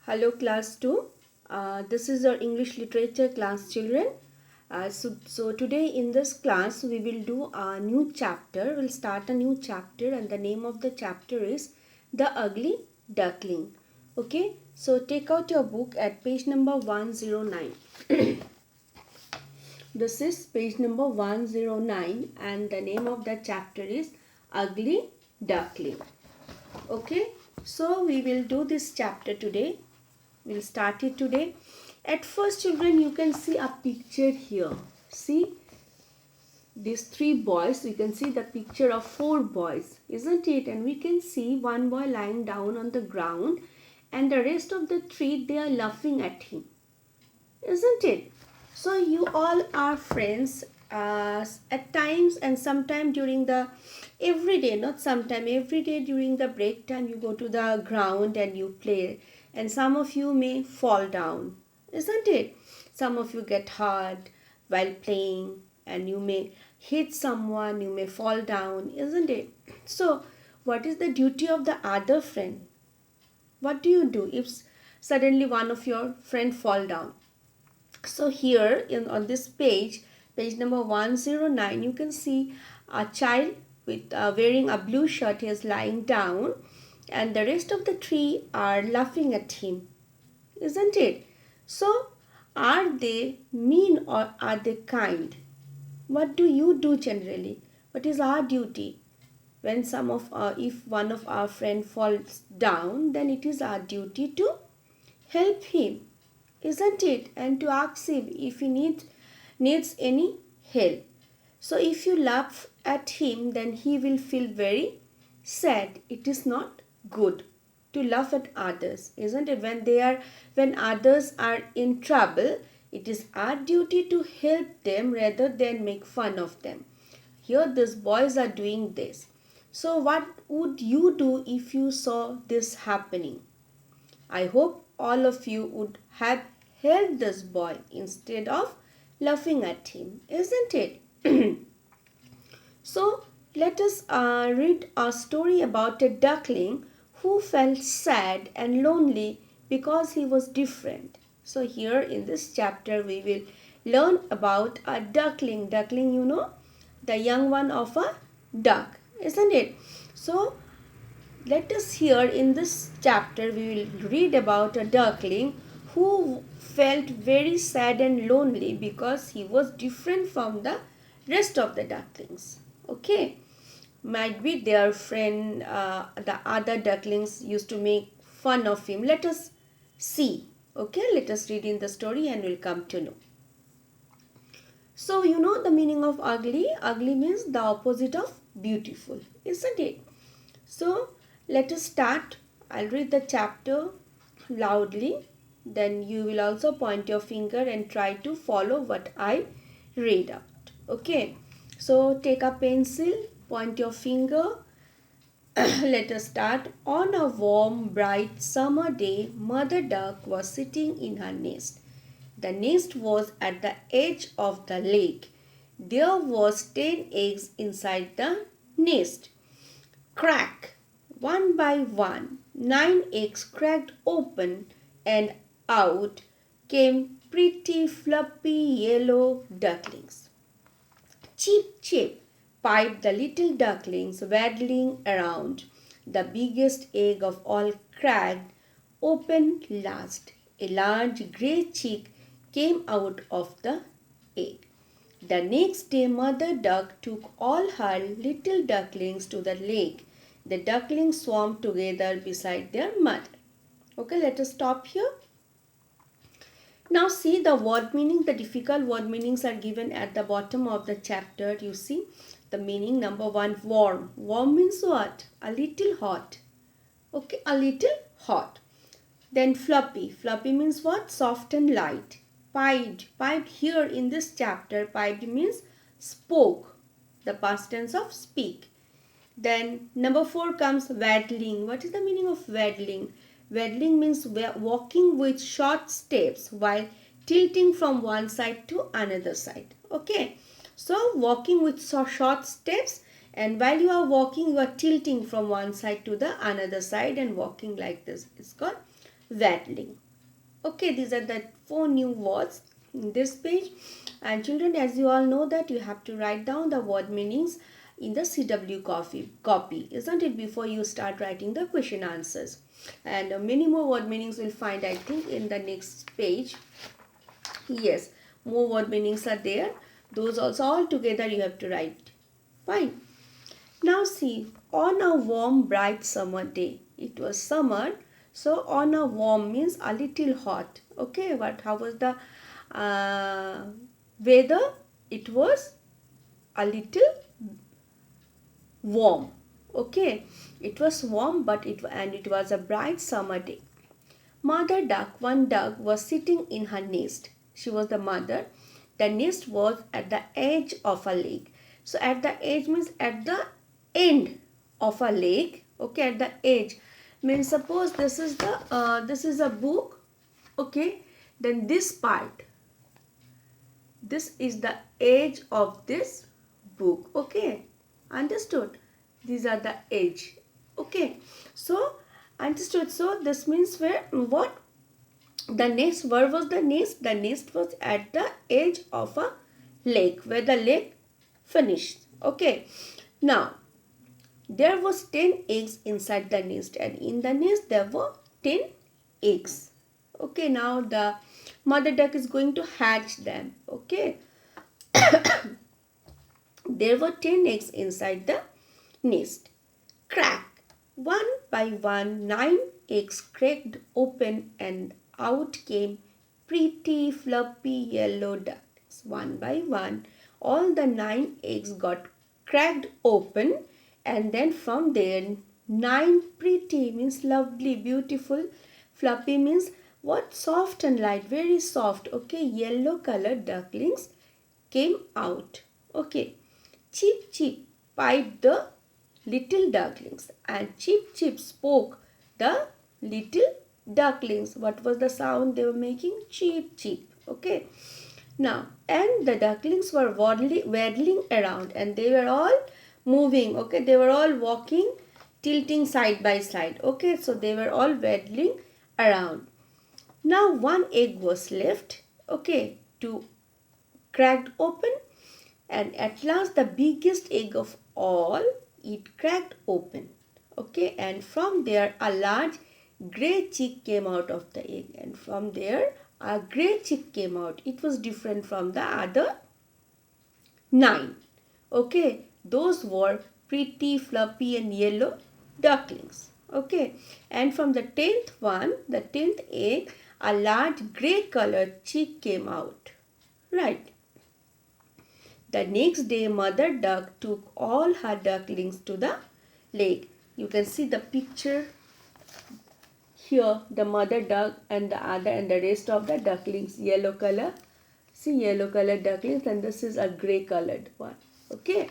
Hello class 2. This is our English literature class children. So today in this class we will do a new chapter. We'll start a new chapter and the name of the chapter is The Ugly Duckling. Okay, so take out your book at page number 109. This is page number 109 and the name of the chapter is Ugly Duckling. Okay, so we will do this chapter today. We'll start it today. At first, children, you can see a picture here. See these three boys. We can see the picture of four boys, isn't it? And we can see one boy lying down on the ground, and the rest of the three, they are laughing at him, isn't it? So you all are friends at times, and sometime during the every day, not sometime, every day during the break time you go to the ground and you play, and some of you may fall down, isn't it? Some of you get hurt while playing, and you may hit someone, you may fall down, isn't it? So what is the duty of the other friend? What do you do if suddenly one of your friend fall down? So here on this page number 109, you can see a child with wearing a blue shirt. He is lying down and the rest of the three are laughing at him, isn't it? So are they mean or are they kind? What do you do generally? What is our duty? When if one of our friend falls down, then it is our duty to help him, isn't it? And to ask him if he needs any help. So if you laugh at him, then he will feel very sad. It is not good to laugh at others, isn't it? When others are in trouble, it is our duty to help them rather than make fun of them. Here these boys are doing this. So what would you do if you saw this happening? I hope all of you would have helped this boy instead of laughing at him, isn't it? So let us read a story about a duckling who felt sad and lonely because he was different. So here in this chapter we will learn about a duckling. Duckling, you know, the young one of a duck, isn't it? So let us hear in this chapter we will read about a duckling who felt very sad and lonely because he was different from the rest of the ducklings. Okay, might be their friend, the other ducklings used to make fun of him. Let us see. Okay, let us read in the story and we'll come to know. So you know the meaning of ugly. Ugly means the opposite of beautiful, isn't it? So let us start. I'll read the chapter loudly. Then you will also point your finger and try to follow what I read out. Okay. So take a pencil, point your finger. Let us start. On a warm, bright summer day, Mother Duck was sitting in her nest. The nest was at the edge of the lake. There was 10 eggs inside the nest. Crack! One by one, 9 eggs cracked open and out came pretty fluffy yellow ducklings. Chip, chip, piped the little ducklings waddling around. The biggest egg of all cracked open last. A large grey chick came out of the egg. The next day, Mother Duck took all her little ducklings to the lake. The ducklings swam together beside their mother. Okay, let us stop here. Now see the word meaning. The difficult word meanings are given at the bottom of the chapter. You see the meaning. Number 1, warm. Warm means what? A little hot. Okay, a little hot. Then fluffy. Fluffy means what? Soft and light. Piped. Piped here in this chapter. Piped means spoke. The past tense of speak. Then number 4 comes waddling. What is the meaning of waddling? Waddling means walking with short steps while tilting from one side to another side. Okay. So walking with short steps, and while you are walking you are tilting from one side to the another side and walking like this. It's called waddling. Okay, these are the 4 new words in this page. And children, as you all know that you have to write down the word meanings in the CW copy, isn't it, before you start writing the question answers. And many more word meanings will find, I think, in the next page. Yes, more word meanings are there. Those also all together you have to write. Fine. Now see, on a warm bright summer day. It was summer, so on a warm means a little hot. Okay, but how was the weather? It was a little warm. Okay, it was warm, but it was a bright summer day. Mother duck, one duck, was sitting in her nest. She was the mother. The nest was at the edge of a lake. So at the edge means at the end of a lake. Okay, at the edge means suppose this is a book. Okay, then this part, this is the edge of this book. Okay, understood? These are the edge. Okay, so understood. So this means where what the nest, where was the nest? The nest was at the edge of a lake, where the lake finished. Okay, now there was 10 eggs inside the nest, and in the nest there were 10 eggs. Okay, now the mother duck is going to hatch them. Okay, there were 10 eggs inside the nest. Crack! One by one, 9 eggs cracked open, and out came pretty fluffy yellow ducklings. One by one, all the 9 eggs got cracked open, and then from there, 9 pretty means lovely, beautiful. Fluffy means what? Soft and light, very soft. Okay, yellow colored ducklings came out. Okay, cheep cheep piped the little ducklings, and cheep cheep spoke the little ducklings. What was the sound they were making? Cheep cheep. Okay, now and the ducklings were waddling around, and they were all moving. Okay, they were all walking, tilting side by side. Okay, so they were all waddling around. Now one egg was left, okay, to cracked open, and at last the biggest egg of all, it cracked open. Okay, and from there a large grey chick came out of the egg, and from there a grey chick came out. It was different from the other 9. Okay, those were pretty fluffy and yellow ducklings. Okay, and from the 10th one, the 10th egg, a large grey colored chick came out. Right. The next day, Mother Duck took all her ducklings to the lake. You can see the picture here, the mother duck and the other and the rest of the ducklings, yellow color. See, yellow colored ducklings, and this is a grey colored one. Okay.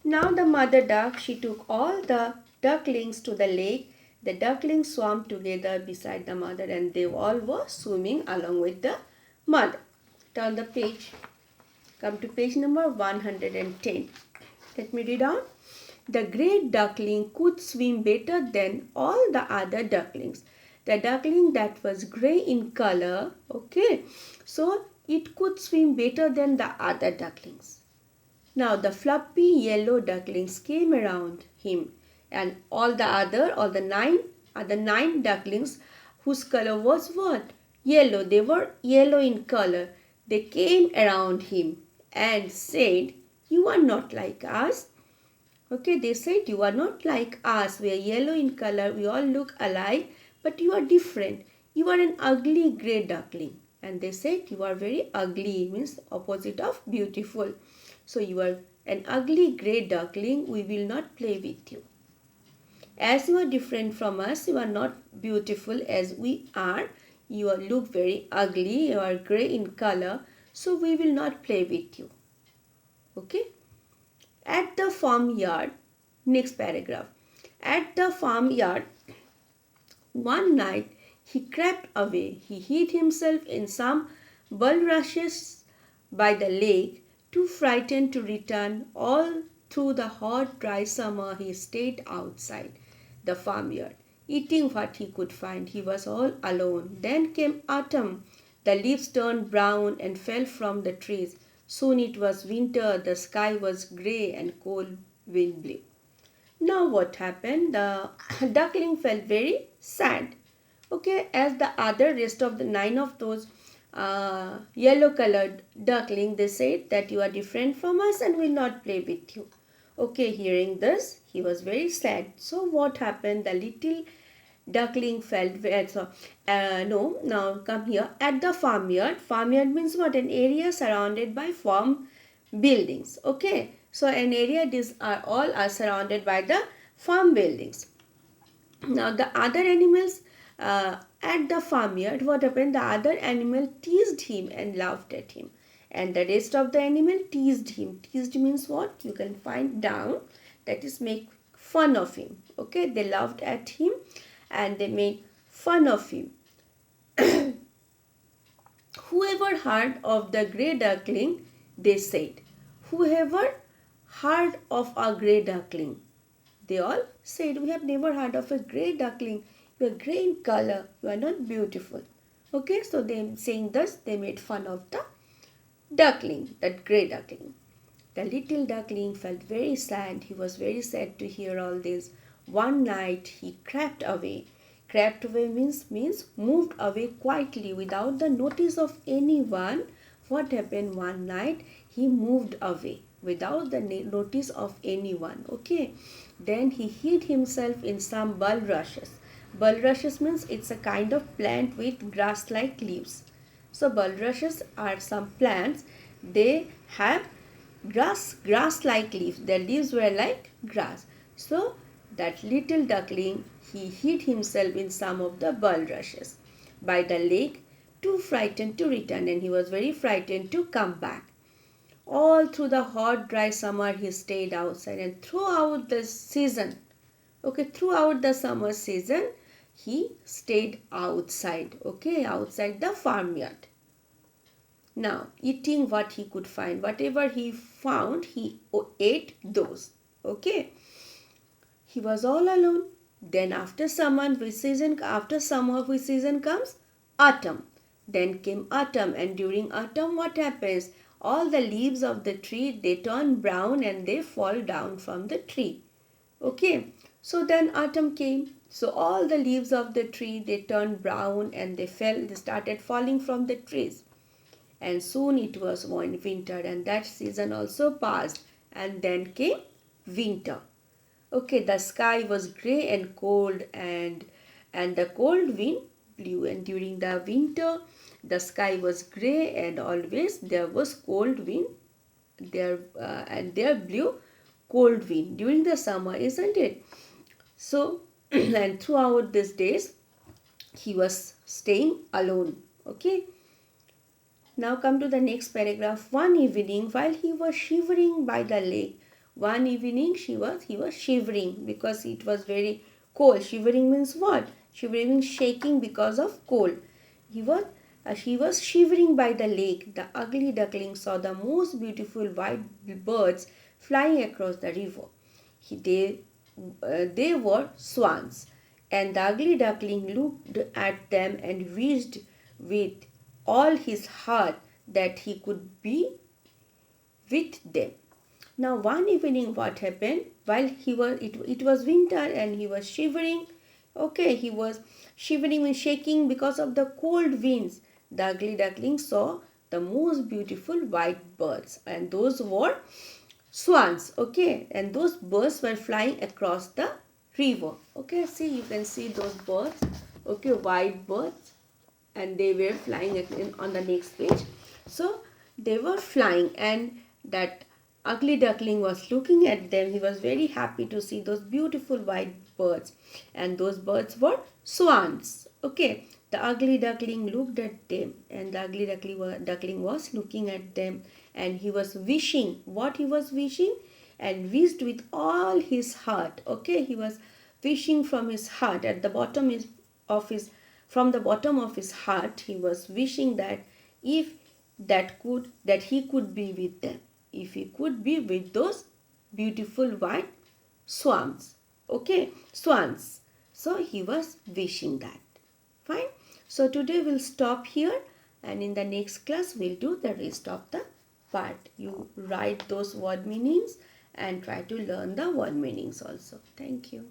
Now the mother duck, she took all the ducklings to the lake. The ducklings swam together beside the mother, and they all were swimming along with the mother. Turn the page. Come to page number 110. Let me read out. The great duckling could swim better than all the other ducklings. The duckling that was grey in color, okay, so it could swim better than the other ducklings. Now the fluffy yellow ducklings came around him, and all the nine ducklings whose color was what? Yellow. They were yellow in color. They came around him and said, "You are not like us." Okay, they said, "You are not like us. We are yellow in color. We all look alike, but you are different. You are an ugly grey duckling." And they said, "You are very ugly," means opposite of beautiful. So you are an ugly grey duckling. We will not play with you. As you are different from us, you are not beautiful as we are. You look very ugly. You are grey in color. So we will not play with you. Okay. At the farmyard, next paragraph. At the farmyard, one night he crept away. He hid himself in some bulrushes by the lake, too frightened to return. All through the hot, dry summer he stayed outside the farmyard. eating what he could find. He was all alone. Then came autumn. The leaves turned brown and fell from the trees. Soon it was winter. The sky was grey and cold wind blew. Now what happened? The duckling felt very sad. Okay, as the other rest of the 9 of those yellow colored duckling, they said that you are different from us and will not play with you. Okay, hearing this, he was very sad. So what happened? The little duckling felt very so. No, now come here. At the farmyard. Farmyard means what? An area surrounded by farm buildings. Okay, so an area, these are all are surrounded by the farm buildings. Now the other animals at the farmyard, what happened? The other animal teased him and laughed at him, and the rest of the animal teased him. Teased means what? You can find down, that is make fun of him. Okay, they laughed at him and they made fun of him. Whoever heard of the grey duckling, they said. Whoever heard of a grey duckling? They all said, we have never heard of a grey duckling. You are grey in color. You are not beautiful. Okay, so they saying this, they made fun of the duckling, that grey duckling. The little duckling felt very sad. He was very sad to hear all this. One night he crept away. Crept away means moved away quietly without the notice of anyone. What happened one night? He moved away without the notice of anyone. Okay. Then he hid himself in some bulrushes. Bulrushes means it's a kind of plant with grass-like leaves. So bulrushes are some plants. They have grass-like leaves. Their leaves were like grass. So that little duckling, he hid himself in some of the bulrushes by the lake, too frightened to return, and he was very frightened to come back. All through the hot dry summer he stayed outside, and throughout the season, okay, throughout the summer season he stayed outside, okay, outside the farmyard. Now eating what he could find, whatever he found he ate those. Okay, he was all alone. Then after summer which season comes? Autumn. Then came autumn, and during autumn what happens? All the leaves of the tree, they turn brown and they fall down from the tree. Okay. So then autumn came. So all the leaves of the tree, they turned brown and they started falling from the trees. And soon it was winter, and that season also passed. And then came winter. Okay, the sky was grey and cold, and the cold wind blew, and during the winter the sky was grey and always there was cold wind there, and there blew cold wind during the summer, isn't it? So and throughout these days he was staying alone. Okay, now come to the next paragraph. One evening while he was shivering by the lake, one evening he was shivering because it was very cold. Shivering means what? Shivering means shaking because of cold. He was shivering by the lake. The ugly duckling saw the most beautiful white birds flying across the river. They were swans, and the ugly duckling looked at them and wished with all his heart that he could be with them. Now one evening what happened? While it was winter and he was shivering. Okay, he was shivering and shaking because of the cold winds. The ugly duckling saw the most beautiful white birds, and those were swans. Okay, and those birds were flying across the river. Okay, see, you can see those birds. Okay, white birds, and they were flying on the next page. So they were flying, and that ugly duckling was looking at them. He was very happy to see those beautiful white birds, and those birds were swans. Okay, the ugly duckling looked at them, and the ugly duckling was looking at them, and he was wishing. What he was wishing? And wished with all his heart. Okay, he was wishing from his heart, at the bottom of his from the bottom of his heart. He was wishing that if that he could be with them, if he could be with those beautiful white swans. Okay, swans. So he was wishing that. Fine. So today we'll stop here, and in the next class we'll do the rest of the part. You write those word meanings and try to learn the word meanings also. Thank you.